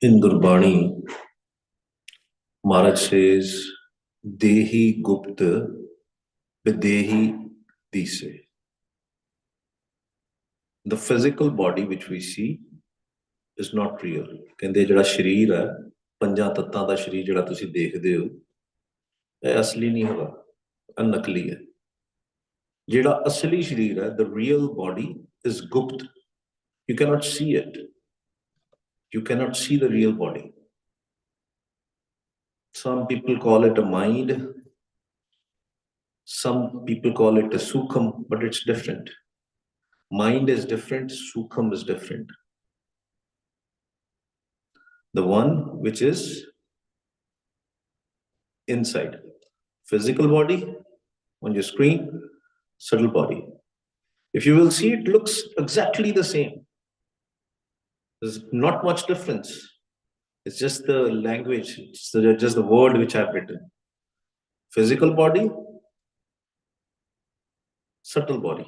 In Gurbani, Maharaj says, Dehi Gupta Videhi Dise. The physical body which we see is not real. ਕਹਿੰਦੇ ਜਿਹੜਾ ਸ਼ਰੀਰ ਹੈ ਪੰਜਾਂ ਤੱਤਾਂ ਦਾ ਸ਼ਰੀਰ ਜਿਹੜਾ ਤੁਸੀਂ ਦੇਖਦੇ ਹੋ ਇਹ ਅਸਲੀ ਨਹੀਂ ਹੈਗਾ, ਇਹ ਨਕਲੀ ਹੈ। ਜਿਹੜਾ ਅਸਲੀ ਸ਼ਰੀਰ ਹੈ, the real body is gupt. You cannot see it. You cannot see the real body. Some people call it a mind. Some people call it a sukham, but it's different. Mind is different, sukham is different. The one which is inside. Physical body on your screen, subtle body. If you will see, it looks exactly the same. There's not much difference. It's just the language, it's just the word which I've written. Physical body, subtle body.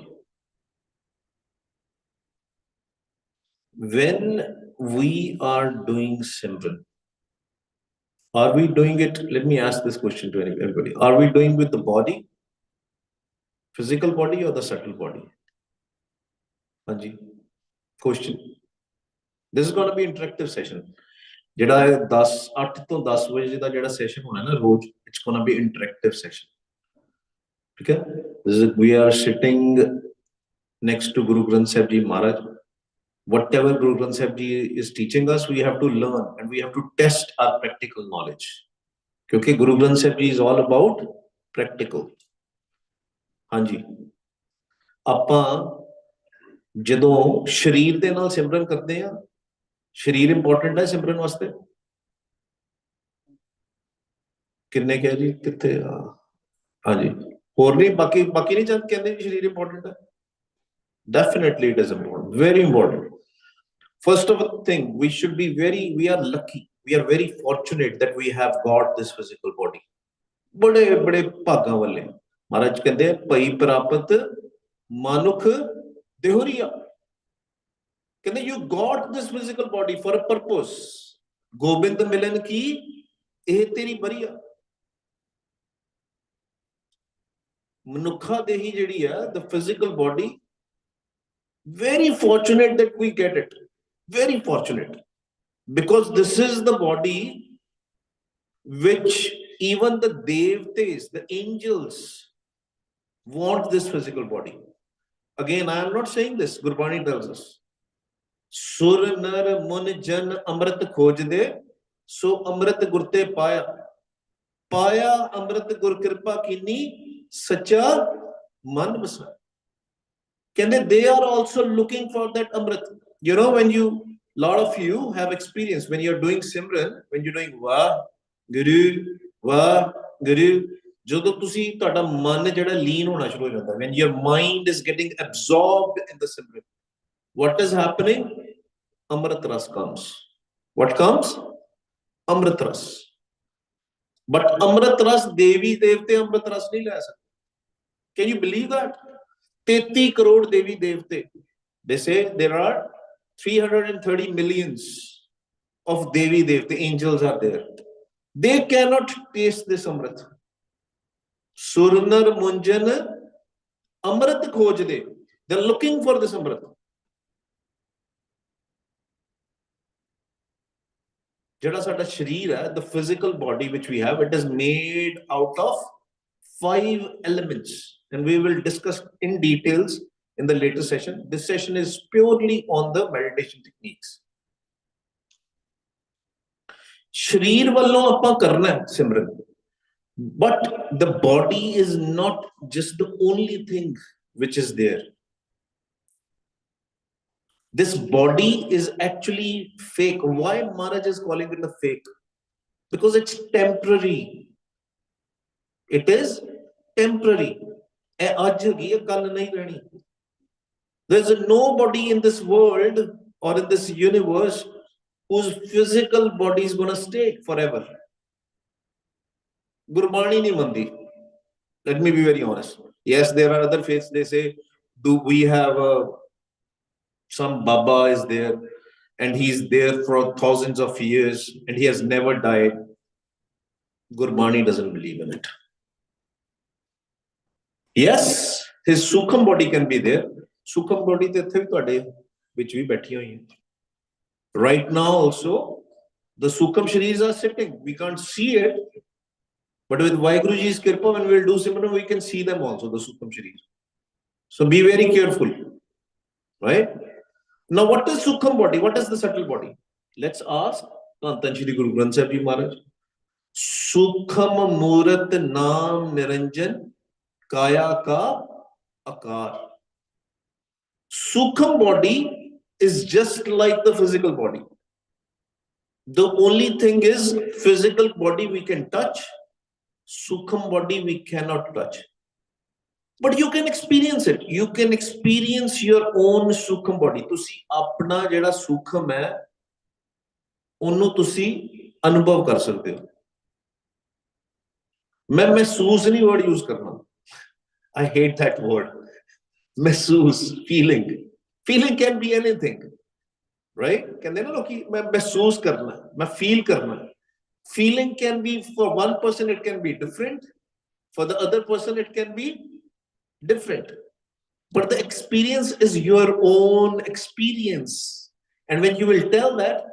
When we are doing simran, are we doing it? Let me ask this question to everybody. Are we doing with the body, physical body, or the subtle body? Hanji, question. This is going to be an interactive session. ਜਿਹੜਾ 8 ਤੋਂ 10 ਵਜੇ ਦਾ ਜਿਹੜਾ session ਹੋਣਾ ਨਾ ਰੋਜ਼, it's going to be interactive session. ਠੀਕ ਹੈ? We are sitting next to Guru Granth Sahib Ji Maharaj. Whatever Guru Granth Sahib Ji is teaching us, we have to learn and we have to test our practical knowledge. Because Guru Granth Sahib Ji is all about practical. ਹਾਂਜੀ, ਆਪਾਂ ਜਦੋਂ ਸ਼ਰੀਰ ਦੇ ਨਾਲ ਸਿਮਰਨ ਕਰਦੇ ਆ, ਸ਼ਰੀਰ important ਹੈ ਸਿਮਰਨ ਵਾਸਤੇ? ਕਿੰਨੇ ਕਿਹਾ ਜੀ? ਕਿੱਥੇ? ਹਾਂਜੀ, ਹੋਰ ਨਹੀਂ? ਬਾਕੀ ਨਹੀਂ ਕਹਿੰਦੇ ਜੀ ਸ਼ਰੀਰ ਇੰਪੋਰਟੈਂਟ ਹੈ? Definitely it is important, very important. First of all thing, we are lucky, we are very fortunate that we have got this physical body. ਬੜੇ ਭਾਗਾਂ ਵਾਲੇ। ਮਹਾਰਾਜ ਕਹਿੰਦੇ ਭਈ ਪ੍ਰਾਪਤ ਮਾਨੁਖ ਦੇਹੁਰੀਆ। ਕਹਿੰਦੇ you got this physical body for a purpose. Gobind ਮਿਲਨ ਕੀ ਇਹ ਤੇਰੀ ਬਰੀਆ। ਮਨੁੱਖਾ ਦੇਹੀ ਜਿਹੜੀ ਆ, the physical body, very fortunate that we get it. Very fortunate. Because this is the body which even the devtas, the angels, want this physical body. Again, I am not saying this. Gurbani tells us. Sur nar mun jan amrit khojde, so amrit gurte paya. Paya amrit gur kripa kini, sacha man basa. They are also looking for that amrit. You know, when lot of you have experience when you're doing simran, when you're doing Vah Guru, ਜਦੋਂ ਤੁਸੀਂ ਤੁਹਾਡਾ ਮਨ ਜਿਹੜਾ ਲੀਨ ਹੋਣਾ ਸ਼ੁਰੂ ਹੋ ਜਾਂਦਾ, when your mind is getting absorbed in the simran, what is happening? Amrit ras comes. What comes? Amrit ras. But Amrit ras, Devi Devte Amrit ras nahi le sakte. Can you believe that? 33 crore Devi Devte. They say there are 330 millions of Devi Devte, angels are there. They cannot taste this Amrit. Surnar Munjan Amrit Khojde. They're looking for this Amrit. Jada sada sharir hai, the physical body which we have, it is made out of 5 elements. And we will discuss in details in the later session. This session is purely on the meditation techniques. Sharir wallo appa karna hai simran. But the body is not just the only thing which is there. This body is actually fake. Why Maharaj is calling it a fake? Because it's temporary. It is temporary. There's nobody in this world or in this universe whose physical body is going to stay forever. Gurbani ni mandi. Let me be very honest. Yes, there are other faiths. They say, do we have some Baba is there and he's there for thousands of years and he has never died, Gurbani doesn't believe in it. Yes, his Sukham body can be there. Sukham body which we betthi. Right now also, the Sukham Shris are sitting. We can't see it. But with Vaiguruji's Kirpa, when we'll do Simran, we can see them also, the Sukham Shris. So be very careful. Right? Now, what is Sukham body? What is the subtle body? Let's ask Tantan Shri Guru Granth Sahib Ji Maharaj. Sukham Murat Naam Niranjan Kaya Ka Akar. Sukham body is just like the physical body. The only thing is, physical body we can touch, Sukham body we cannot touch. But you can experience it. You can experience your own Sukham body. तुसी अपना जेड़ा Sukham है, उन्हों तुसी अनुभव कर सकते हो. मैं महसूस नहीं word use करना. I hate that word. महसूस, feeling. Feeling can be anything. Right? कहते हैं ना लोग कि मैं महसूस करना, मैं feel करना. Feeling can be, for one person it can be different, for the other person it can be different. But the experience is your own experience. And when you will tell that,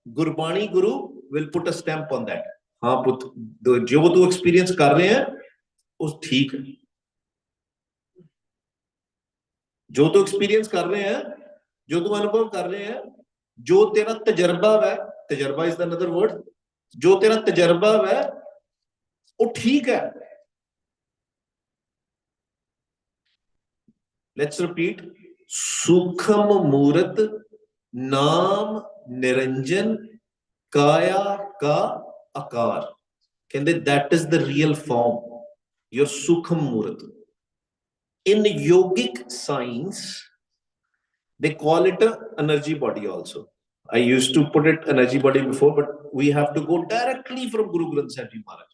Gurbani Guru will put a stamp on that. हाँ पुत, जो तू experience कर रहे हैं, उस ठीक है. जो तू experience कर रहे हैं, जो तू अनुभव कर रहे हैं, जो तेरा तजर्बा है, तजर्बा is another word, जो तेरा तजर्बा है, वो ठीक है. Let's repeat. Sukham Murat Naam Niranjan Kaya Ka Akar. That is the real form. Your Sukham Murat. In yogic science, they call it an energy body also. I used to put it energy body before, but we have to go directly from Guru Granth Sahib Ji Maharaj.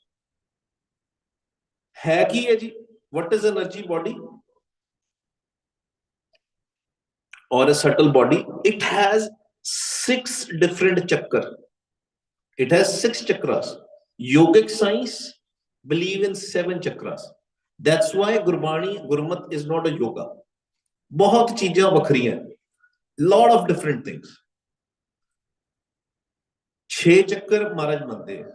Hai ki hai ji? What is energy body? Or a subtle body? It has 6 different chakras. It has 6 chakras. Yogic science believe in 7 chakras. That's why Gurmat is not a yoga. बहुत चीजें बखरी हैं. Lot of different things. 6 चक्कर महाराज मानते हैं.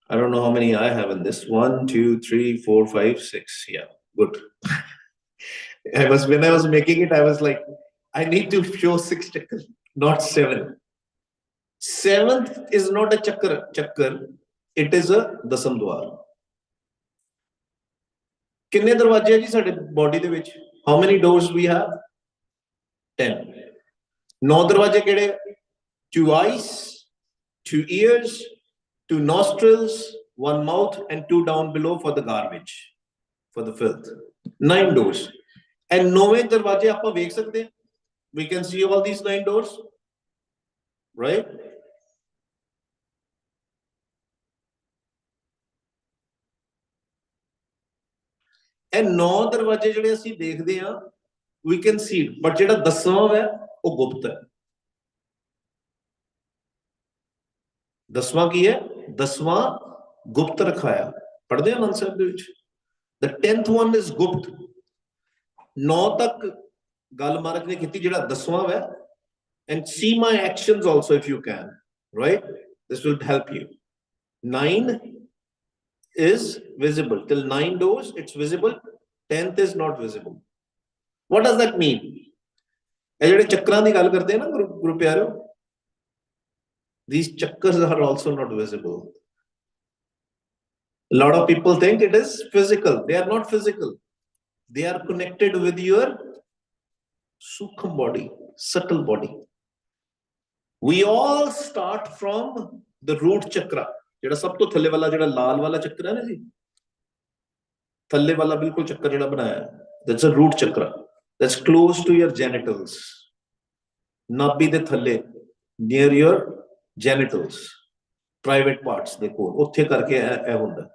I don't know how many I have in this. 1, 2, 3, 4, 5, 6. Yeah, good. When I was making it, I was like, I need to show 6 chakras, not 7. 7th is not a chakra. It is a dasam dwar. कितने दरवाजे हैं जी साडे body they which? How many doors we have? 10. 9 दरवाजे केड़े? 2 eyes, 2 ears, 2 nostrils, 1 mouth, and 2 down below for the garbage, for the filth. 9 doors. And 9 दरवाजे आप देख सकते हैं. We can see all these 9 doors, right? And 9 दरवाजे जिहड़े असीं देखदे हां, we can see it. But जिहड़ा 10वां है, वो गुप्त है. 10वां की है? 10वां गुप्त रखाया. पढ़दे हैं आनंद साहिब दे विच. The 10th one is गुप्त. 9 तक गल महाराज ने कीती जिहड़ा 10वां है. And see my actions also if you can, right? This will help you. 9 is visible. Till 9 doors, it's visible. 10th is not visible. What does that mean? ये जिहड़े चक्रां दी गल करदे हैं ना गुरु प्यारो, these chakras are also not visible. A lot of people think it is physical. They are not physical. They are connected with your Sukham body, subtle body. We all start from the root chakra. जेड़ा सब तो थल्ले वाला जेड़ा लाल वाला चक्र है ना जी, थल्ले वाला बिल्कुल चक्कर जेड़ा बनाया है, that's a root chakra. That's close to your genitals. नाभि दे थल्ले, near your genitals, private parts देखो, उत्थे करके ऐ होंदा.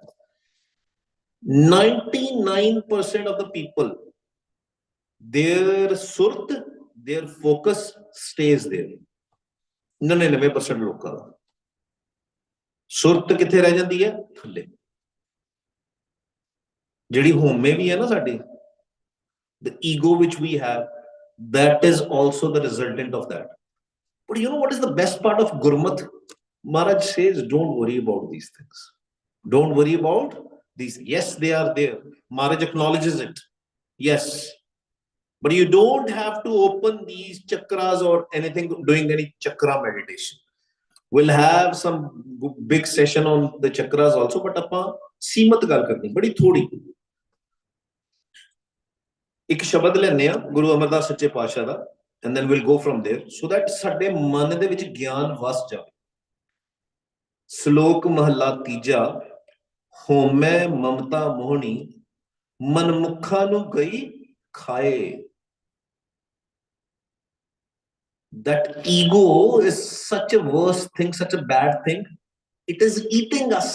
99% of the people, their surt, their focus stays there. 99% ਲੋਕਾਂ ਦਾ ਸੁਰਤ ਕਿੱਥੇ ਰਹਿ ਜਾਂਦੀ ਹੈ ਥੱਲੇ ਜਿਹੜੀ ਹੋਮੇ ਵੀ ਹੈ ਨਾ ਸਾਡੀ the ego which we have that is also the resultant of that but you know what is the best part of Gurmat Maharaj says don't worry about these things don't worry about these yes they are there Maharaj acknowledges it yes but you don't have to open these chakras or anything doing any chakra meditation we'll have some big session on the chakras also but ਆਪਾਂ ਸੀਮਤ ਗੱਲ ਕਰਨੀ ਬੜੀ ਥੋੜੀ ਇੱਕ ਸ਼ਬਦ ਲੈਣੇ ਆ ਗੁਰੂ ਅਮਰਦਾਸ ਸੱਚੇ ਪਾਤਸ਼ਾਹ ਦਾ and then we'll go from there so that ਸਾਡੇ ਮਨ ਦੇ ਵਿੱਚ ਗਿਆਨ ਵਸ ਜਾਵੇ ਸ਼ਲੋਕ ਮਹਲਾ ਤੀਜਾ ਹੋਮੈ ਮਮਤਾ ਮੋਹਣੀ ਮਨਮੁਖਾਂ ਨੂੰ ਗਈ ਖਾਏ that ego is such a worse thing such a bad thing it is eating us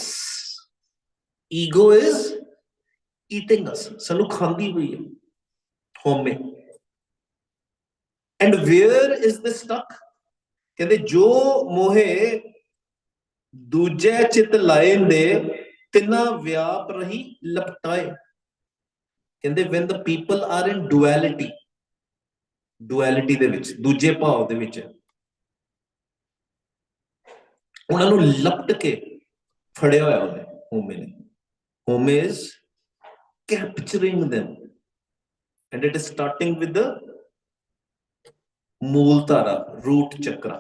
ego is eating us ਸਾਨੂੰ ਖਾਂਦੀ ਹੋਈ ਹੈ ਹੋਮੇ and where is this stuck ਕਹਿੰਦੇ ਜੋ ਮੋਹੇ ਦੂਜੇ ਚਿਤ ਲਾਏ ਦੇ ਤਿੰਨਾ ਵਿਆਪ ਰਹੀ ਲਪਟਾਏ ਕਹਿੰਦੇ when the people are in duality ਦੇ ਵਿੱਚ ਦੂਜੇ ਭਾਵ ਦੇ ਵਿੱਚ ਉਹਨਾਂ ਨੂੰ ਲਪਟ ਕੇ ਫੜਿਆ ਹੋਇਆ ਉਹਨੇ ਹੋਮੇ ਨੇ ਹੋਮੇ is capturing them and it is starting with the ਮੂਲ ਧਾਰਾ root chakra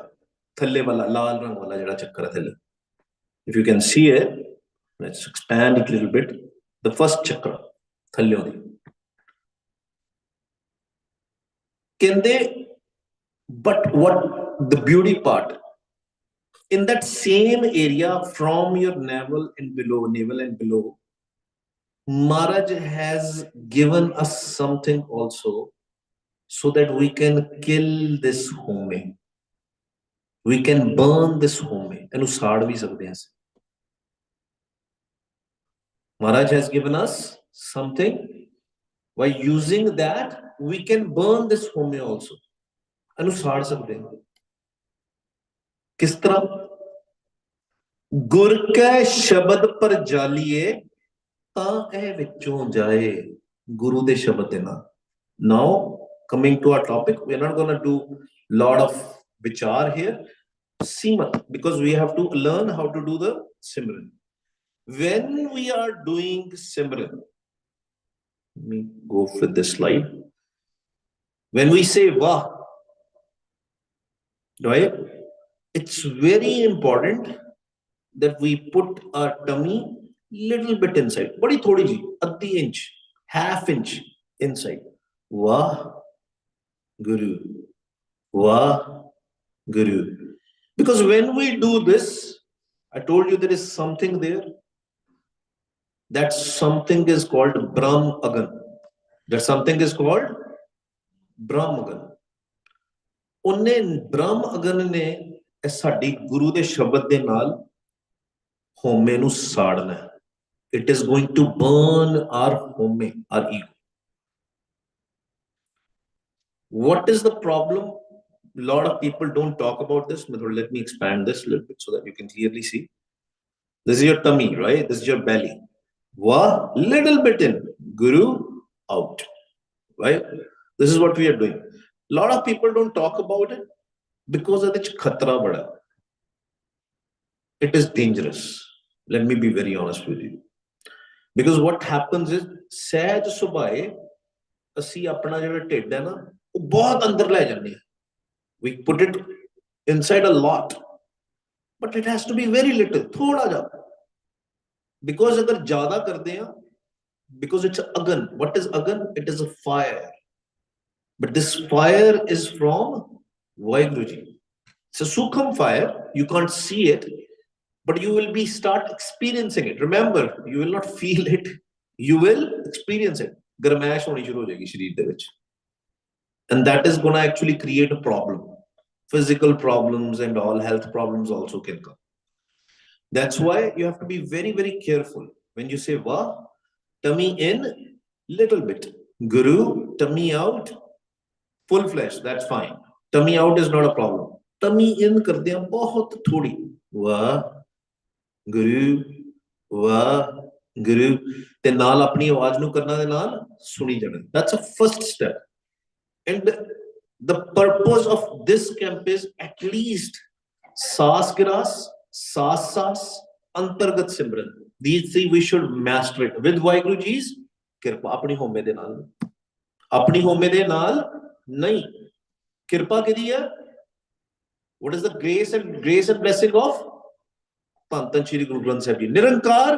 ਥੱਲੇ ਵਾਲਾ ਲਾਲ ਰੰਗ ਵਾਲਾ ਜਿਹੜਾ ਚੱਕਰ ਹੈ ਥੱਲੇ if you can see it let's expand it a little bit the first chakra ਥੱਲੇ ਉਹਦੀ ਕਹਿੰਦੇ but what the beauty part in that same area from your navel and below Maharaj has given us something also so that we can kill this home we can burn this home and usad bhi sakte hain Maharaj has given us something by using that we can burn this home also and usad sakte hain kis tarah gur ke shabad par jaliye ta eh vichon jaye guru de shabad de naal now coming to our topic we are not going to do lot of vichar here simat because we have to learn how to do the simran when we are doing simran let me go with this slide when we say vah right it's very important that we put our tummy little bit inside badi thodi ji adhi inch half inch inside vah guru vah guru because when we do this I told you there is something there that something is called brahm agan that something is called brahm agan ਉਹਨੇ ਬ੍ਰਹਮ ਅਗਨ ਨੇ ਸਾਡੀ ਗੁਰੂ ਦੇ ਸ਼ਬਦ ਦੇ ਨਾਲ ਹੋਮੇ ਨੂੰ ਸਾੜਨਾ ਹੈ it is going to burn our home our ego what is the problem a lot of people don't talk about this let me expand this a little bit so that you can clearly see this is your tummy right this is your belly Wah, little bit in guru out right this is what we are doing a lot of people don't talk about it because of its khatra bada it is dangerous let me be very honest with you because what happens is ਸਹਿਜ ਸੁਭਾਏ ਅਸੀਂ ਆਪਣਾ ਜਿਹੜਾ ਢਿੱਡ ਹੈ ਨਾ ਉਹ ਬਹੁਤ ਅੰਦਰ ਲੈ ਜਾਂਦੇ ਹਾਂ we put it inside a lot but it has to be very little ਥੋੜਾ ਜਿਹਾ because ਅਗਰ ਜ਼ਿਆਦਾ ਕਰਦੇ ਹਾਂ because it's agan what is agan it is a fire but this fire is from Vaheguru Ji it's a sukham fire you can't see it but you will be start experiencing it remember you will not feel it you will experience it garmaish honi shuru ho jayegi shareer de vich and that is going to actually create a problem physical problems and all health problems also can come that's why you have to be very very careful when you say vah tummy in little bit guru tummy out full flesh that's fine tummy out is not a problem tummy in करते हैं बहुत थोड़ी, वाह गुरु, वाह गुरु, ते नाल अपनी आवाज नु करना दे नाल सुनी जाना। That's a first step. And the purpose of this camp is at least सास गिरास, सास सास, अंतर्गत सिमरन, these three we should master it with Waheguru जी's किरपा। अपनी होमे दे नाल, अपनी होमे दे नाल नहीं, किरपा किदी है? what is the grace and blessing of ਧੰਨ ਧੰਨ श्री गुरु ग्रंथ साहिब जी, निरंकार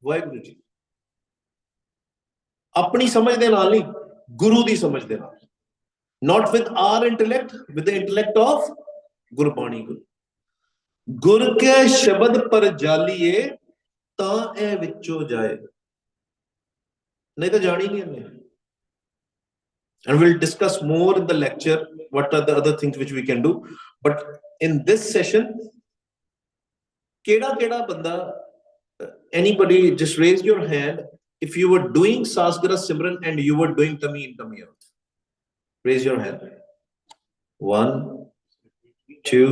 वाहिगुरु जी। अपनी समझ दे नाल नहीं, गुरु दी समझ दे नाल, not with our intellect, with the intellect of Gurbani. गुर के शब्द पर जालिए तां ए विचों जाए, नहीं तो जानी नहीं हमें। And we'll discuss more in the lecture what are the other things which we can do, but in this session केड़ा बंदा, anybody just raise your hand if you were doing Sasgara Simran and you were doing tummy in tummy out. Raise your hand. 1 2,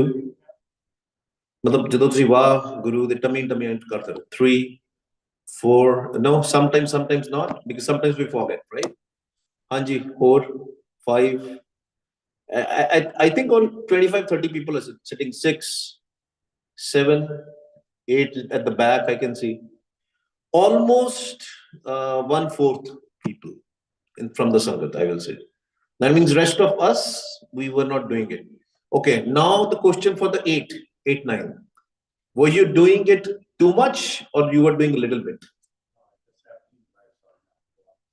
मतलब जदों तुसी वाह गुरु दे tummy in tummy out करते हो, 3 4, no, sometimes not, because sometimes we forget, right? Hanji, 4 5, I think on 25-30 people are sitting, 6 7 8 at the back I can see, almost 1/4 people from the Sangat, I will say. That means rest of us, we were not doing it. Okay, now the question for the 8 9, were you doing it too much or you were doing a little bit?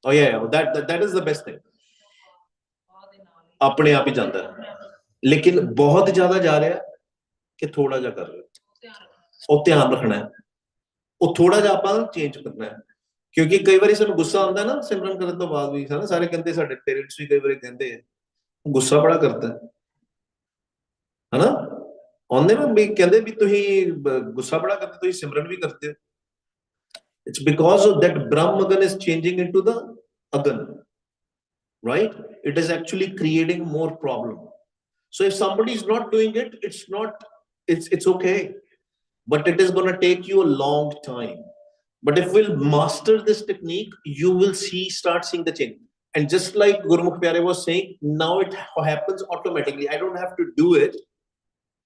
Oh yeah, that is the best thing. अपने आप ही जाता है, लेकिन बहुत ज्यादा जा रहा है कि थोड़ा जा कर रहे हो, और ध्यान रखना है, वो थोड़ा जा आप चेंज करना है। क्योंकि कई बार सानू गुस्सा आता है ना सिमरन करने तो बाद भी, है ना, सारे कहते, साडे पेरेंट्स भी कई बार कहते हैं गुस्सा बड़ा करता है ना, आंदे ना भी कहते भी तुही गुस्सा बड़ा करते, तुही सिमरन भी करते हो। It's because of that Brahmagan is changing into the Agan, right? It is actually creating more problem. So if somebody is not doing it, it's okay, but it is going to take you a long time. But if we'll master this technique, you will start seeing the change. And just like Gurmukh Pyare was saying, now it happens automatically. I don't have to do it.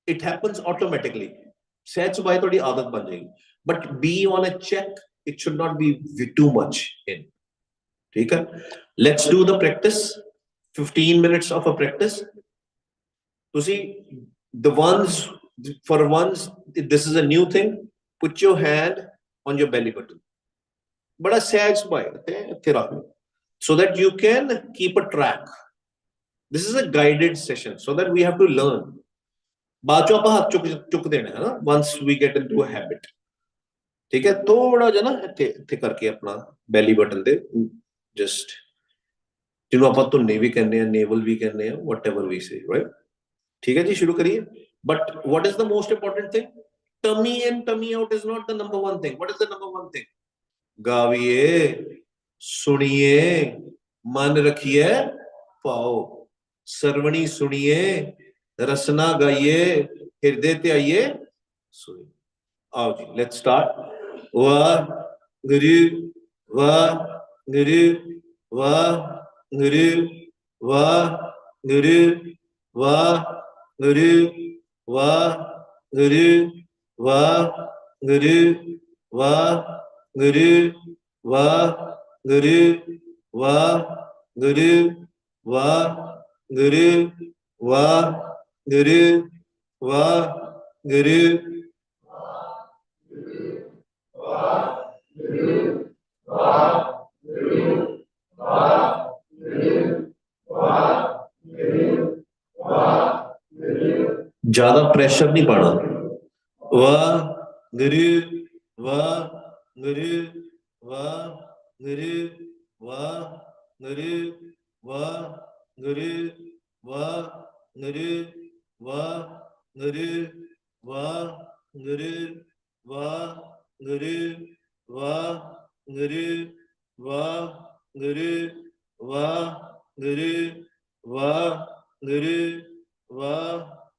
It happens automatically. Sehaj bhai thodi aadat ban jayegi. But be on a check. It should not be too much in. Okay? Let's do the practice. 15 minutes of a practice. You see, for ones, this is a new thing. Put your hand on your belly button. But a sehaj bhai, so that you can keep a track. This is a guided session, so that we have to learn. Once we get into a habit. ठीक है, थोड़ा जा ना इत्थे करके अपना belly button दे, just जिन्हों आप धुन्ने भी कहने हैं, navel भी कहने हैं, whatever we say, right? ठीक है जी, शुरू करिए। But what is the most important thing? Tummy in, tummy out is not the number one thing. What is the number one thing? गाविए, सुनिए, मन रखिए, पाओ, सर्वणी सुनिए, रसना गाइए, हृदय ते आइए, सुनिए। आओ जी, let's start. वाह गुरु, वाह गुरु, वाह गुरु, वाह गुरु, वाह गुरु, वाह गुरु, वाह गुरु, वाह गुरु, वाह गुरु, वाह गुरु, वाह गुरु, वाह गुरु, वाह गुरु, ज्यादा प्रेशर नहीं पाना। वाह गुरु, वाह गुरु, वाह गुरु, वाह गुरु, वाह गुरु, वाह गुरु, वाह गुरु, वाह गुरु, वाह गुरु, वाह गुरु, वाह गुरु, वाह गुरु, वाह गुरु, वाह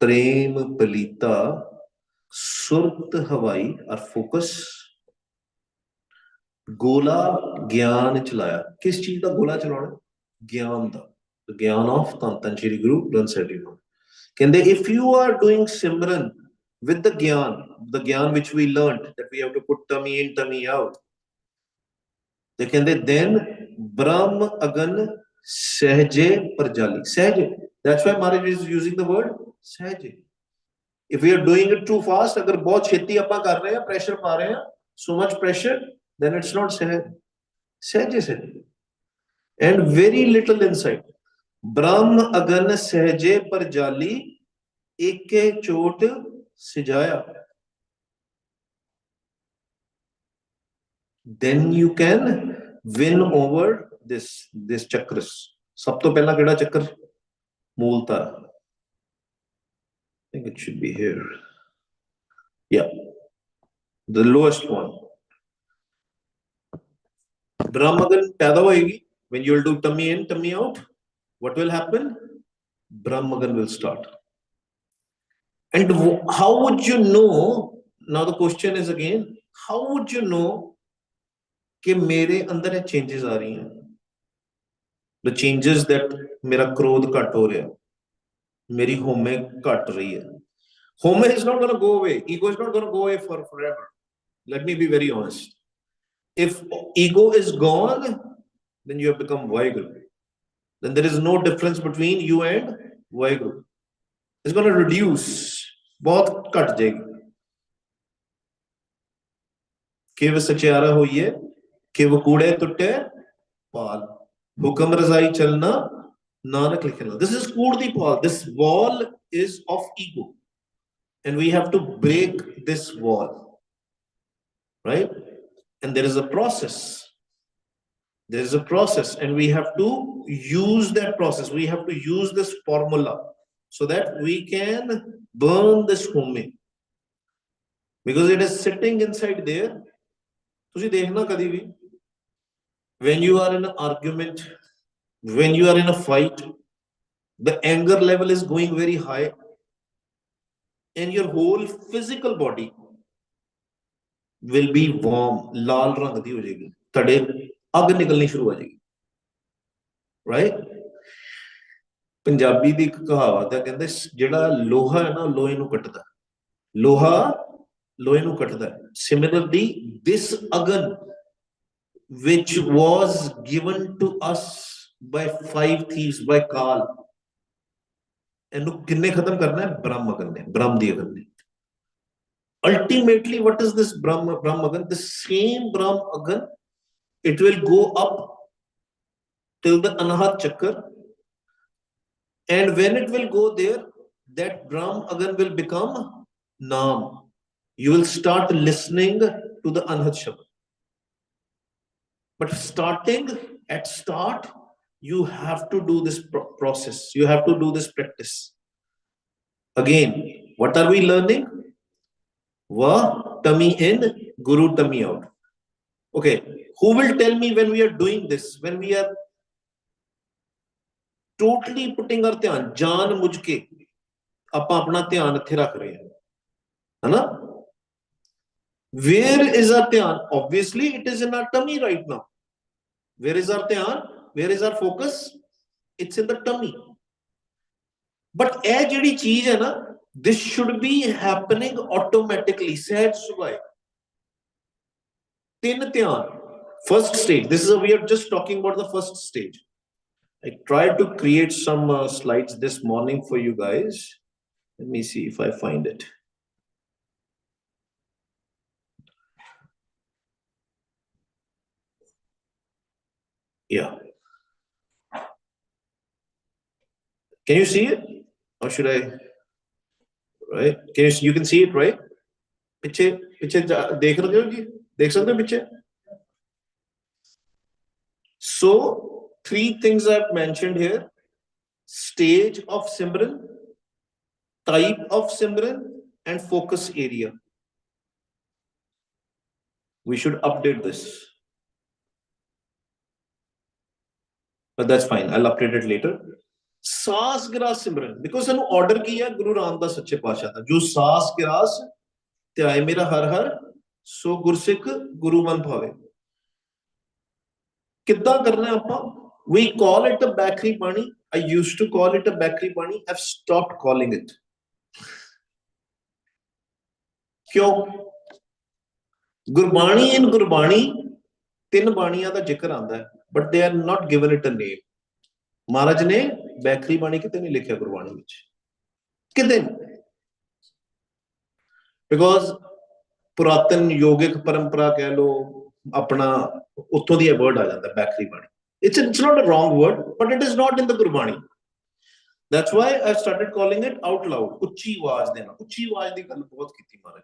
प्रेम पलीता सुरत हवाई और फोकस गोला ज्ञान चलाया। किस चीज का गोला चलाना? ज्ञान का। ज्ञान ऑफ धन धन श्री गुरु ग्रंथ साहिब जी कहते if you are doing simran with the gyan which we learned that we have to put tummy in tummy out, they कहते then brahm agan sahje parjali sahje, that's why Maharaj is using the word sahje. If we are doing it too fast, अगर बहुत छेती अपन कर रहे हैं, pressure पा रहे हैं, so much pressure, then it's not सहज सहजे से, and very little insight. ब्रह्म अगन सहजे पर जाली एके चोट सिजाया, then you can win over this chakras. सब तो पहला केड़ा चक्र? मूलता. I think it should be here. Yeah, the lowest one. ब्रह्म अगन पैदा होएगी, when you will do tummy in tummy out, what will happen? Brahmagan will start. And how would you know? Now the question is again, how would you know कि मेरे अंदर ये changes आ रही हैं? The changes that मेरा क्रोध घट हो रहा है, मेरी होमे घट रही है. Home is not going to go away. Ego is not going to go away for forever. Let me be very honest. If ego is gone, then you have become Vaheguru. Then there is no difference between you and Vaheguru. It's going to reduce. बहुत घट जाएगी. केव सचियारा होइए, केव कूड़े टुटे पाल, हुक्म रजाई चलना नानक लिखना. This is कूड़दी Pal. This wall is of ego, and we have to break this wall, right? And there is a process. There is a process, and we have to use that process. We have to use this formula so that we can burn this home, because it is sitting inside there. तुझे देखना कभी भी, when you are in an argument, when you are in a fight, the anger level is going very high, and your whole physical body will be warm. लाल रंग दी हो जाएगी, तड़े अग निकलनी शुरू हो जाएगी, right? पंजाबी दी एक कहावत है, कहते जेड़ा लोहा है ना लोहे नू कटदा, लोहा लोहे नू कटदा. Similarly, this agan which was given to us by 5 thieves, by Kal, इनू किन्ने खत्म करना है? ब्रह्म अगन ने, ब्रह्म दी अगन ने. Ultimately, what is this Brahma agan? The same Brahma agan, it will go up till the Anahat Chakra, and when it will go there, that Brahma agan will become Naam. You will start listening to the Anahat Shabad. But at start, you have to do this process. You have to do this practice. Again, what are we learning? Va tummy in, Guru tummy out. Okay, who will tell me when we are doing this? When we are totally putting our dhyan, jaan mujhke, ਆਪਾਂ अपना ध्यान ਇੱਥੇ ਰੱਖ ਰਹੇ ਹਾਂ, है ना? Where is our dhyan? Obviously, it is in our tummy right now. Where is our dhyan? Where is our focus? It's in the tummy. But ਇਹ ਜਿਹੜੀ ਚੀਜ਼ ਹੈ ਨਾ, this should be happening automatically. सहज सुभाए. तीन ध्यान. First stage. We are just talking about the first stage. I tried to create some slides this morning for you guys. Let me see if I find it. Yeah. Can you see it? Or should I? Right? You can see it, right? पीछे पीछे देख रहे हो जी? देख सकते हो पीछे? So 3 things I've mentioned here: stage of Simran, type of Simran, and focus area. We should update this, but that's fine. I'll update it later. सास गिरास सिमरन, बिकॉज सानू ऑर्डर की है गुरु रामदास सच्चे पातशाह दा, जो सास गिरास ध्याए मेरा हर हर सो गुरसिख गुरु मन भावे। किद्दां करना है आपां? We call it a bakery बाणी. I used to call it a bakery बाणी. I've stopped calling it. क्यों? गुरबाणी इन गुरबाणी तीन बाणियां दा जिक्र आंदा है, but they are not given it a name. महाराज ने बैकरी बाणी किते नहीं लिखिया गुरबाणी विच, किते नहीं, बिकॉज पुरातन योगिक परंपरा कह लो अपना उत्थों दी वर्ड आ जाता है बैकरी बाणी. It's not a wrong word, but it is not in the Gurbani. That's why I started calling it out loud. उच्ची आवाज देना, उच्ची आवाज दी गल बहुत कीती महाराज,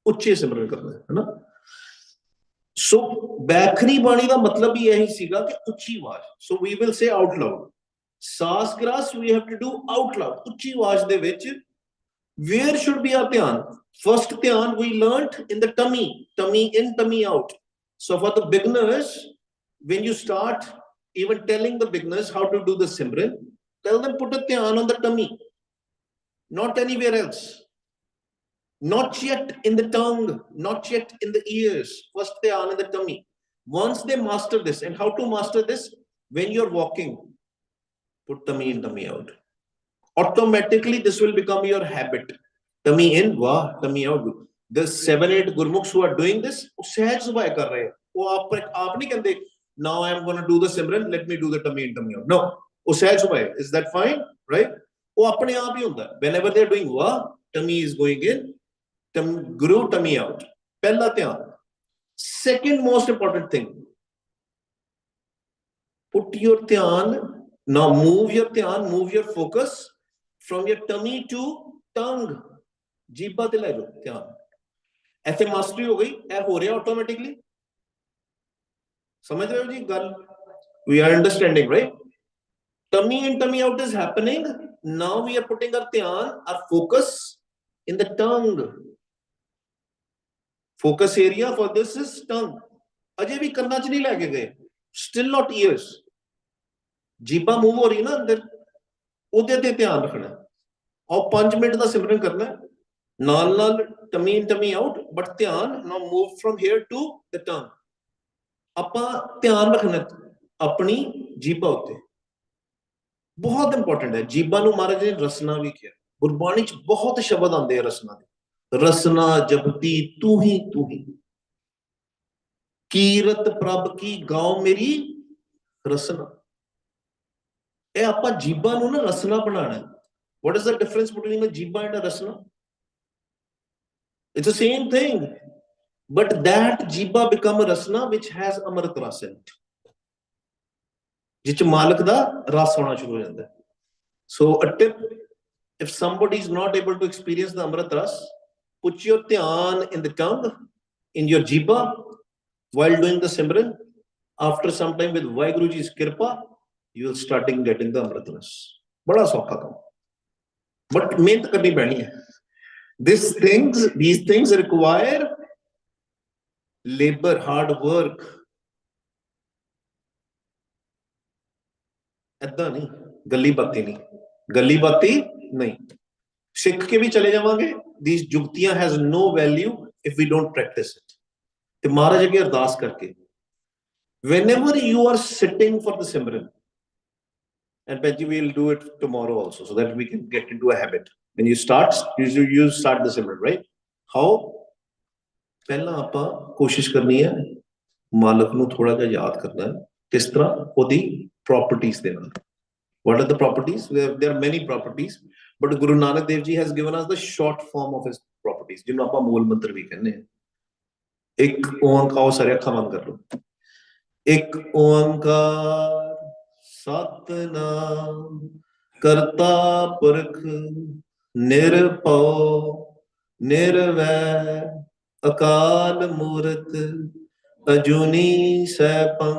उच्चे सिमरन करना है ना. So बैखरी बाणी का मतलब ही यही सीगा कि उच्ची आवाज. So we will say out loud. सास grass we have to do out loud. उच्ची आवाज दे विच. Where should be our dhyan? First dhyan we learnt in the tummy, tummy in, tummy out. So for the beginners, when you start even telling the beginners how to do the simran, tell them put a dhyan on the tummy, not anywhere else. Not yet in the tongue, not yet in the ears. First dhyan in the tummy. Once they master this, and how to master this? When you're walking, put tummy in, tummy out. Automatically this will become your habit. Tummy in, wah, tummy out. The 7-8 gurmukhs who are doing this, वो सहज सुभाव कर रहे हैं. वो आप नहीं कहते, now I am going to do the simran, let me do the tummy in, tummy out. No, वो सहज सुभाव. Is that fine? Right? वो अपने आप ही होता है. Whenever they are doing wah, tummy is going in, guru, tummy out. पहला ध्यान. Second most important thing, put your dhyan, now move your dhyan, move your focus from your tummy to tongue. जीभा ते ले जाओ ध्यान. ऐसे mastery हो गई, ऐ हो रहा ऑटोमेटिकली. समझ रहे हो जी गल? We are understanding, right? Tummy in, tummy out is happening. Now we are putting our dhyan, our focus in the tongue. Focus area for this is tongue. Ajay भी करना च नहीं लेके गए. Still not ears. जीभा मूव हो रही है ना अंदर, ਉਹਦੇ ਤੇ ਧਿਆਨ ਰੱਖਣਾ. और 5 मिनट ਦਾ ਸਿਮਰਨ ਕਰਨਾ ਹੈ. ਨਾਲ ਨਾਲ tummy in, tummy out, but ਧਿਆਨ now move from here to the tongue. ਆਪਾਂ ਧਿਆਨ ਰੱਖਣਾ ਆਪਣੀ ਜੀਭਾ ਉੱਤੇ. ਬਹੁਤ ਇੰਪੋਰਟੈਂਟ ਹੈ. ਜੀਭਾ ਨੂੰ ਮਹਾਰਾਜ ਨੇ ਰਸਨਾ ਵੀ ਕਿਹਾ. ਗੁਰਬਾਣੀ ਚ ਬਹੁਤ ਸ਼ਬਦ ਆਉਂਦੇ ਆ ਰਸਨਾ ਦੇ. रसना जपती तू ही कीरत प्रभ की गाओ मेरी रसना. ए आपा जीबा नु ना रसना बनाना है. What is the difference between a jiba and a rasna? It's the same thing, but that jiba become a rasna which has amrit ras in it, जिच मालक दा रस होना शुरू हो जाता है. So a tip, if somebody is not able to experience the amrit ras, put your dhyan in the tongue, in your jiba, while doing the simran. After some time with Vaheguruji's kirpa, you will starting getting the amrit ras. Bada सौखा काम, but मेहनत करनी पैनी है. These things require labor, hard work. ऐदा नहीं गली बाती नहीं, गली बाती नहीं. सीख के भी चले जावांगे. These जुक्तियां has no value if we don't practice it. तो महाराज अगे अरदास करके, whenever you are sitting for the simran, and Benji we will do it tomorrow also so that we can get into a habit. When you start the simran, right? How? पहला आपा कोशिश करनी है मालक नू थोड़ा जा याद करना है. किस तरह? ओदी प्रॉपर्टीज देना. What are the properties? There are many properties, but Guru Nanak Dev Ji has given us the short form of his properties, जिन्हों आपा मूल मंत्र भी कहने हैं. एक ओंकार, सारे अखां बंद कर लो. एक ओंकार सतनाम करता पुरख निरभउ निर्वैर अकाल मूरत अजूनी सैभं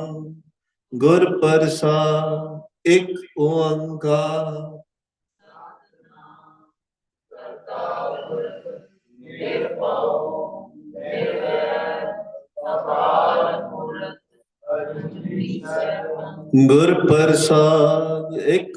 गुर प्रसाद. एक ओंकार गुर प्रसाद. एक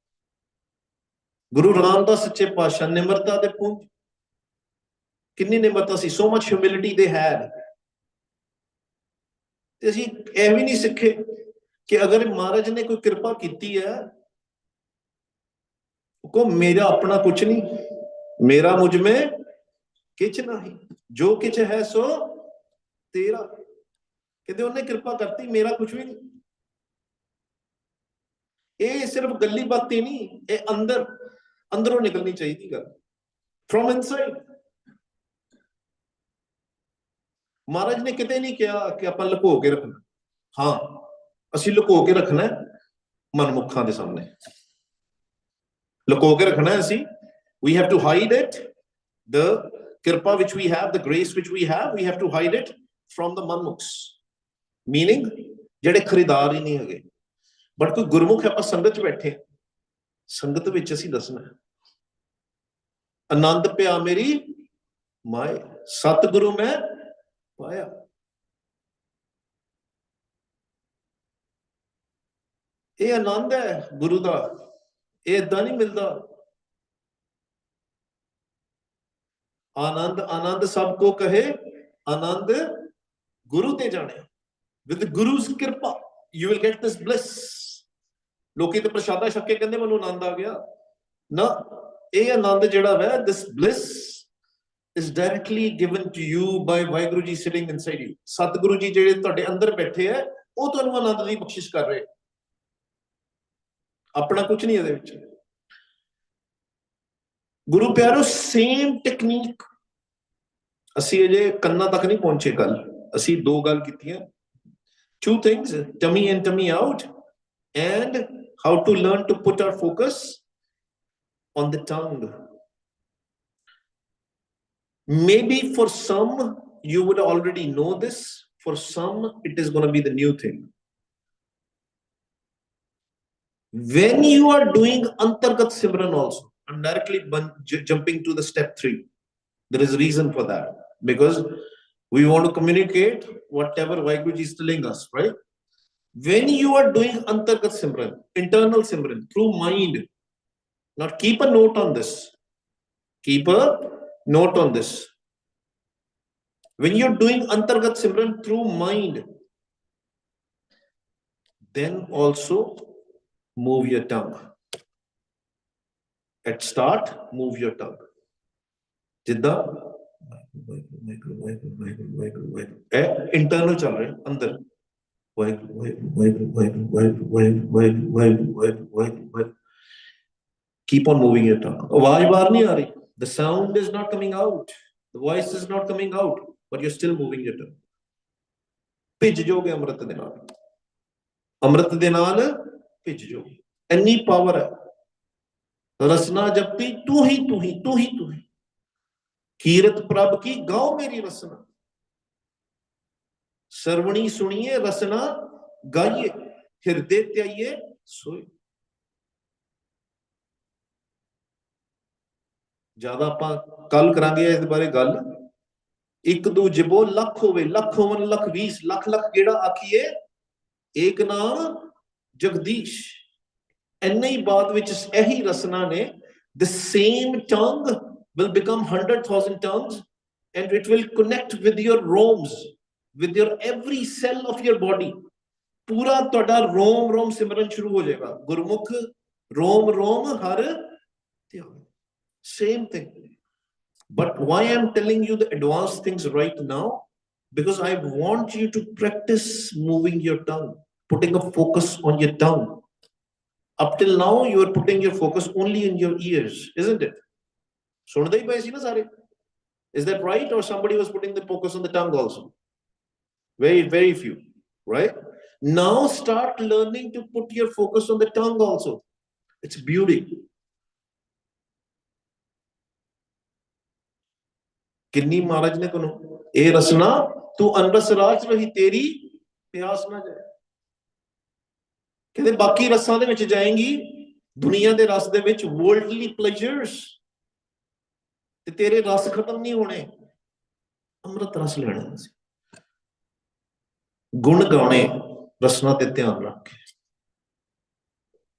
गुरु रामदास सच्चे पातशाह निम्रता दे पुंज, किन्नी निम्रता सी, so much humility they had. ते असीं ਇਹ ਵੀ नहीं सीखे कि अगर महाराज ने कोई कृपा की है को मेरा अपना कुछ नहीं, मेरा मुझ में किच नहीं, जो किच है सो तेरा, कहते उन्हें कृपा करती, मेरा कुछ भी नहीं। ये सिर्फ गली बातें नहीं, ये अंदर अंदरों निकलनी चाहिए गल, फ्रॉम इनसाइड। महाराज ने किते नहीं कहा कि आप लुको के रखना, हाँ असी लुको के रखना है मनमुखा के सामने, लुको के रखना है असी, we have to hide it, the कृपा which we have, the grace which we have to hide it from the मनमुख्स, meaning जेडे खरीदार ही नहीं है। बट कोई गुरमुख आप संगत बैठे, संगत विच असी दसना है आनंद पिया मेरी माए, सतगुरु मैं पाया। ये आनंद है गुरु का, ये इदा नहीं मिलता। आनंद आनंद सबको कहे, आनंद गुरु ते जाने, विद गुरु's कृपा you will get this bliss। लोकी तो प्रसादा छक के कहंदे मैनूं आनंद आ गया ना, ये आनंद जिहड़ा है, this bliss is directly given to you by Waheguru ji sitting inside you। सतगुरु जी जिहड़े तुहाडे अंदर बैठे है, वो तुहानूं आनंद दी बख्शिश कर रहे, अपना कुछ नहीं इहदे विच। गुरु प्यारो सेम टेक्निक, असी अजे कन्ना तक नहीं पहुंचे, गल असी दो गल कीतियां, two things, tummy in tummy out, and how to learn to put our focus on the tongue। Maybe for some you would already know this, for some it is going to be the new thing। when you are doing antargat simran also, I'm directly jumping to the step 3, there is a reason for that, because we want to communicate whatever Vaheguru ji is telling us, right? When you are doing antargat simran, internal simran through mind, now keep a note on this, keep a note on this, when you're doing antargat simran through mind, then also move your tongue. At start, move your tongue, जिद्दां internal चल रहे अंदर, keep on moving your tongue। आवाज बाहर नहीं आ रही, the sound is not coming out, the voice is not coming out, but you're still moving your tongue। ਭਿੱਜ ਜਾਓਗੇ ਅੰਮ੍ਰਿਤ ਦੇ ਨਾਲ, ਅੰਮ੍ਰਿਤ ਦੇ ਨਾਲ ਭਿੱਜ ਜਾਓਗੇ, ਇੰਨੀ ਪਾਵਰ ਹੈ। रसना जपती तू ही तू ही तू ही तू ही, कीरत प्रभ की गाओ मेरी रसना, सरवणी सुनिए रसना गाइए, हृदय त्याइए सोए। ज्यादा आपां कल करांगे इस बारे गल, एक दो जिबो लख होवे, लख होवन लख 20 लख लख गेड़ा आखिए, एक नाम जगदीश। इन्ने ही बाद विच यही रसना ने, the same tongue will become 100,000 tongues and it will connect with your roams, with your every cell of your body। पूरा तुहाडा रोम रोम सिमरन शुरू हो जाएगा, गुरमुख रोम रोम हर ध्यान, same thing। But why I'm telling you the advanced things right now, because I want you to practice moving your tongue, putting a focus on your tongue। Up till now you are putting your focus only in your ears, isn't it? सुनदे ही पए सी ना सारे, is that right? Or somebody was putting the focus on the tongue also? Very very few, right? Now start learning to put your focus on the tongue also, it's beauty। किन्नी महाराज ने तुहानू ए रसना तू onrush राज रही तेरी प्यास ना जाए, कहते बाकी रसां दे विच जाएंगी, दुनिया दे रस दे विच वर्ल्डली प्लेजर्स, ते तेरे रस खत्म नहीं होने, अमृत रस लेना, गुण गाने रसना ते ध्यान रख के।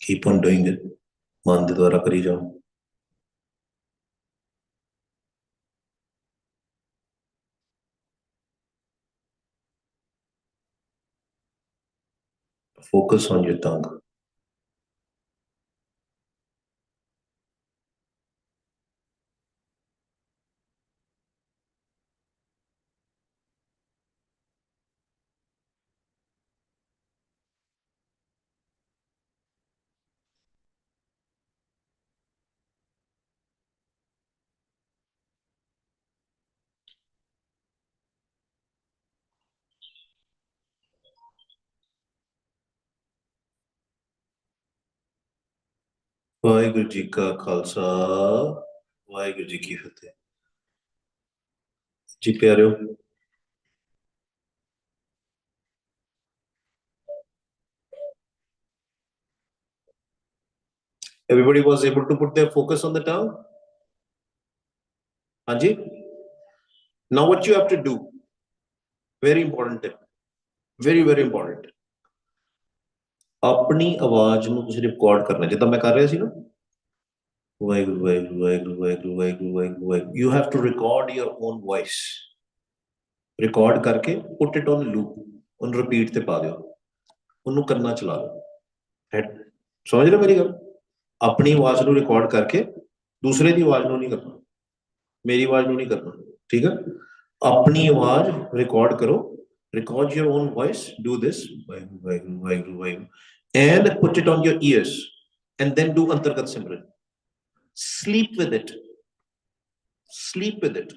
Keep on doing it. मन दे द्वारा करी जाओ. Focus on your tongue. Waheguru ji का खालसा, वाहिगुरु जी की फतेह. जी प्यारे, everybody was able to put their focus on the tongue. हाँ जी. Now what you have to do, very important tip, very important. अपनी आवाज ਨੂੰ ਤੁਸੀਂ ਰਿਕਾਰਡ ਕਰਨਾ ਜਿੱਦਾਂ ਮੈਂ ਕਰ ਰਿਹਾ ਸੀ ਨਾ. Waheguru Waheguru Waheguru Waheguru Waheguru Waheguru Waheguru. You have to record your own voice. Record ਕਰਕੇ put it on loop. ਉਹਨੂੰ ਰਿਪੀਟ ਤੇ ਪਾ ਦਿਓ. ਉਹਨੂੰ ਕੰਨਾਂ ਚਲਾ ਦਿਓ. ਸਮਝ ਰਹੇ ਮੇਰੀ ਗੱਲ? ਆਪਣੀ ਆਵਾਜ਼ ਨੂੰ ਰਿਕਾਰਡ ਕਰਕੇ ਦੂਸਰੇ ਦੀ ਆਵਾਜ਼ ਨੂੰ ਨਹੀਂ ਕਰਨਾ, ਮੇਰੀ ਆਵਾਜ਼ ਨੂੰ ਨਹੀਂ ਕਰਨਾ. ਠੀਕ ਹੈ? ਆਪਣੀ ਆਵਾਜ਼ ਰਿਕਾਰਡ ਕਰੋ. Record your own voice. Do this. And put it on your ears. And then do Antargat Simran. Sleep with it. Sleep with it.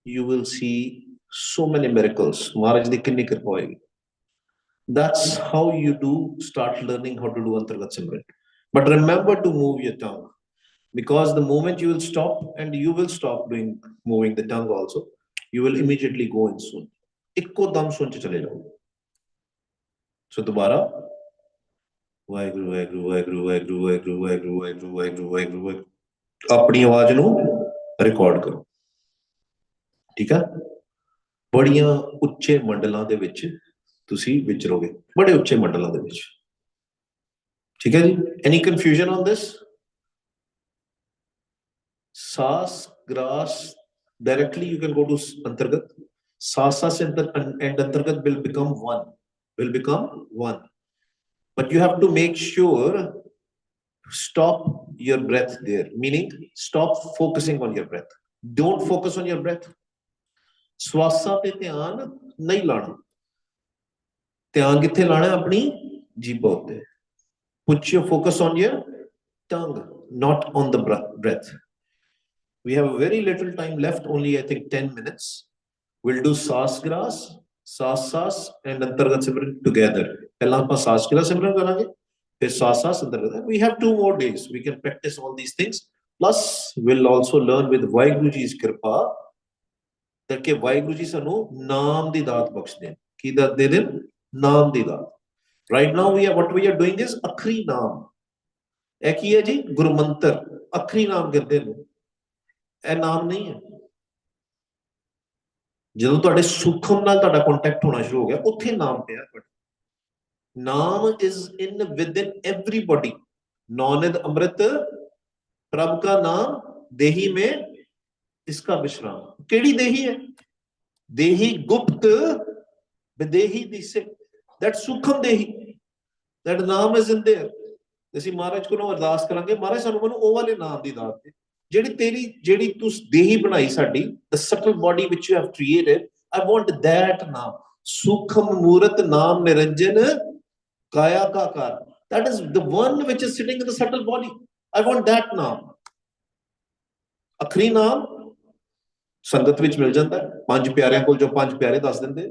You will see so many miracles. Maharaj di kinni kirpa hoegi. That's how you do start learning how to do Antargat Simran. But remember to move your tongue. Because the moment you will stop, and you will stop doing moving the tongue also, you will immediately go in soon. ਇੱਕੋ ਦਮ ਸੁਣ ਚ ਚਲੇ ਜਾਓ. ਸੋ ਦੁਬਾਰਾ ਵਾਹਿਗੁਰੂ ਵਾਹਿਗੁਰੂ ਵਾਹਿਗੁਰੂ ਵਾਹਿਗੁਰੂ ਵਾਹਿਗੁਰੂ ਵਾਹਿਗੁਰੂ ਵਾਹਿਗੁਰੂ ਵਾਹਿਗੁਰੂ ਵਾਹਿਗੁਰੂ. ਆਪਣੀ ਆਵਾਜ਼ ਨੂੰ ਰਿਕਾਰਡ ਕਰੋ. ਠੀਕ ਹੈ? ਬੜੀਆਂ ਉੱਚੇ ਮੰਡਲਾਂ ਦੇ ਵਿੱਚ ਤੁਸੀਂ ਵਿਚਰੋਗੇ, ਬੜੇ ਉੱਚੇ ਮੰਡਲਾਂ ਦੇ ਵਿੱਚ. ਠੀਕ ਹੈ ਜੀ? Any confusion on this? ਸਾਸ ਗ੍ਰਾਸ, directly you can go to Antargat. Sasas and Antargat will become one. But you have to make sure, stop your breath there. Meaning, stop focusing on your breath. Don't focus on your breath. Swasa te dhyan nahi lana. Dhyan kithe lana hai? Apni jeebh utte. Put your focus on your tongue, not on the breath. We have a very little time left, only I think 10 minutes. We'll do Sas Gras, Sas and Antargat Simran together. Pehla aapa Sas Gras Simran karange, fir Sas Antargat. We have 2 more days. We can practice all these things. Plus, we'll also learn with Vaheguru Ji's Kripa that ke Vaheguru Ji sanu naam di daat bakhsh den. Ki daat de den? Naam di daat. Right now, what we are doing is Akhri Naam. ਇਹ ਕੀ ਹੈ ਜੀ? ਗੁਰੂ ਮੰਤਰ. ਅਖਰੀ ਨਾਮ ਕਹਿੰਦੇ ਨੇ. ਇਹ ਨਾਮ ਨਹੀਂ ਹੈ. ਜਦੋਂ ਤੁਹਾਡੇ ਸੁਖਮ ਨਾਲ ਤੁਹਾਡਾ ਕੰਟੈਕਟ ਹੋਣਾ ਸ਼ੁਰੂ ਹੋ ਗਿਆ, ਉੱਥੇ ਨਾਮ ਪਿਆ ਤੁਹਾਡਾ. ਨਾਮ ਇਜ਼ ਇਨ ਵਿਦਿਨ ਐਵਰੀਬॉडी. नौनिद अमृत प्रभ का नाम देही में इसका विश्राम. केड़ी देही है? देही गुप्त विदेही दिसे. That सुखम देही. That नाम is in there. ਅਸੀਂ ਮਹਾਰਾਜ ਕੋਲੋਂ ਅਰਦਾਸ ਕਰਾਂਗੇ, ਮਹਾਰਾਜ ਸਾਨੂੰ ਮੈਨੂੰ ਉਹ ਵਾਲੇ ਨਾਮ ਦੀ ਦਾਤ ਦੇ ਜਿਹੜੀ ਤੂੰ ਦੇਹੀ ਬਣਾਈ ਸਾਡੀ, the subtle body which you have created. I want that ਨਾਮ. ਸੂਖਮ ਮੂਰਤ ਨਾਮ ਨਿਰੰਜਨ ਕਾਇਆ ਕਾ ਕਾਰ. That is the one which is sitting in the subtle body. I want that ਨਾਮ. ਅਖਰੀ ਨਾਮ ਸੰਗਤ ਵਿੱਚ ਮਿਲ ਜਾਂਦਾ ਹੈ. 5 ਪਿਆਰਿਆਂ ਕੋਲ ਜੋ 5 ਪਿਆਰੇ ਦੱਸ ਦਿੰਦੇ,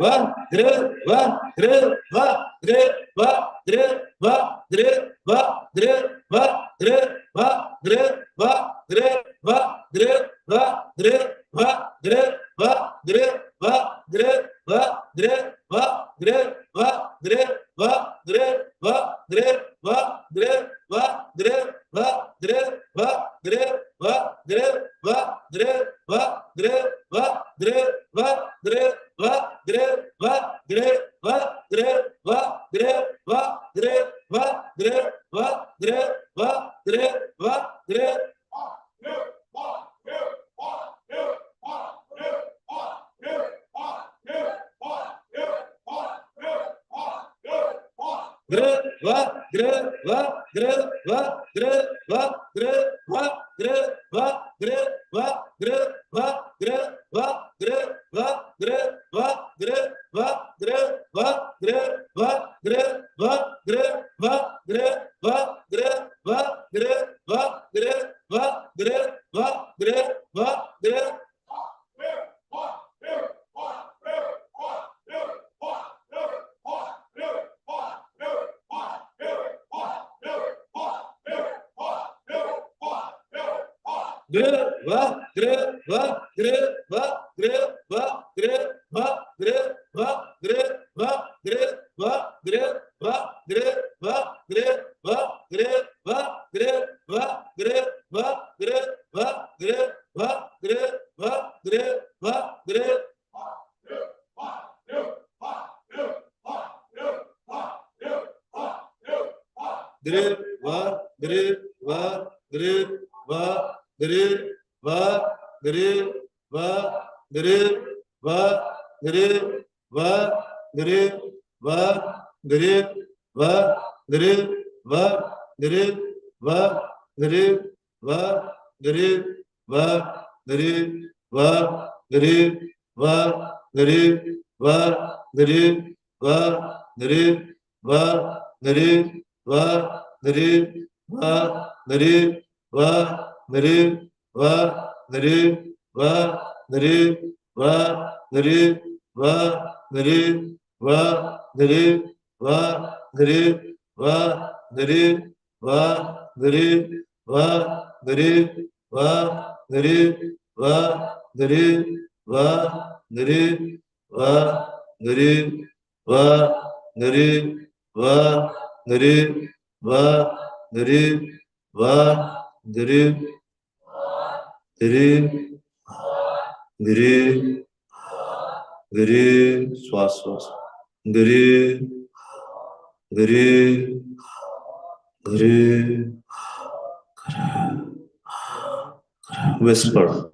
Whisper.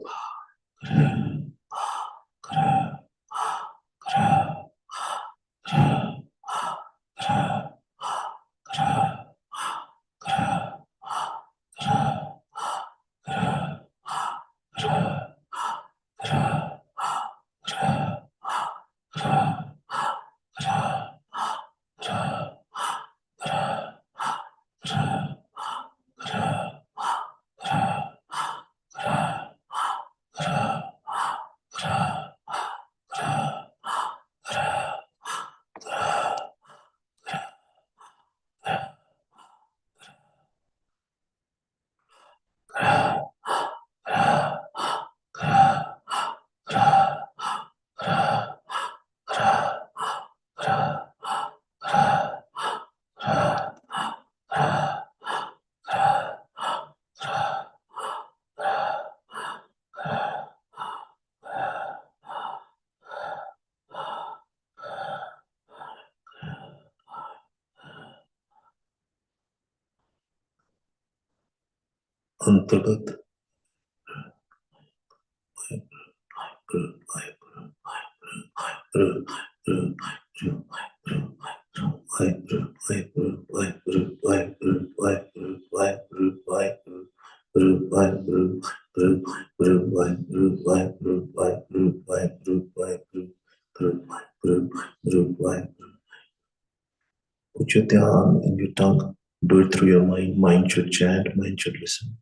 अंतर्गत Put your dhyan in your tongue. Do it through your mind. Mind should chant, mind should listen.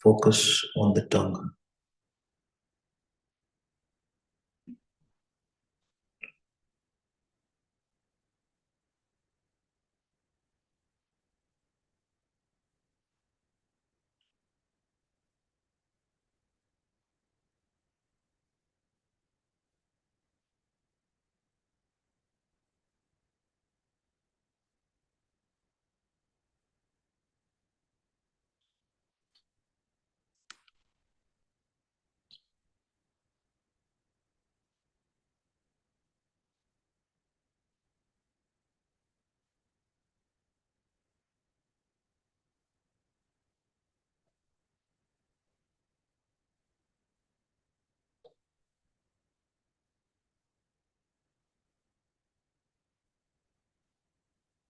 Focus on the tongue.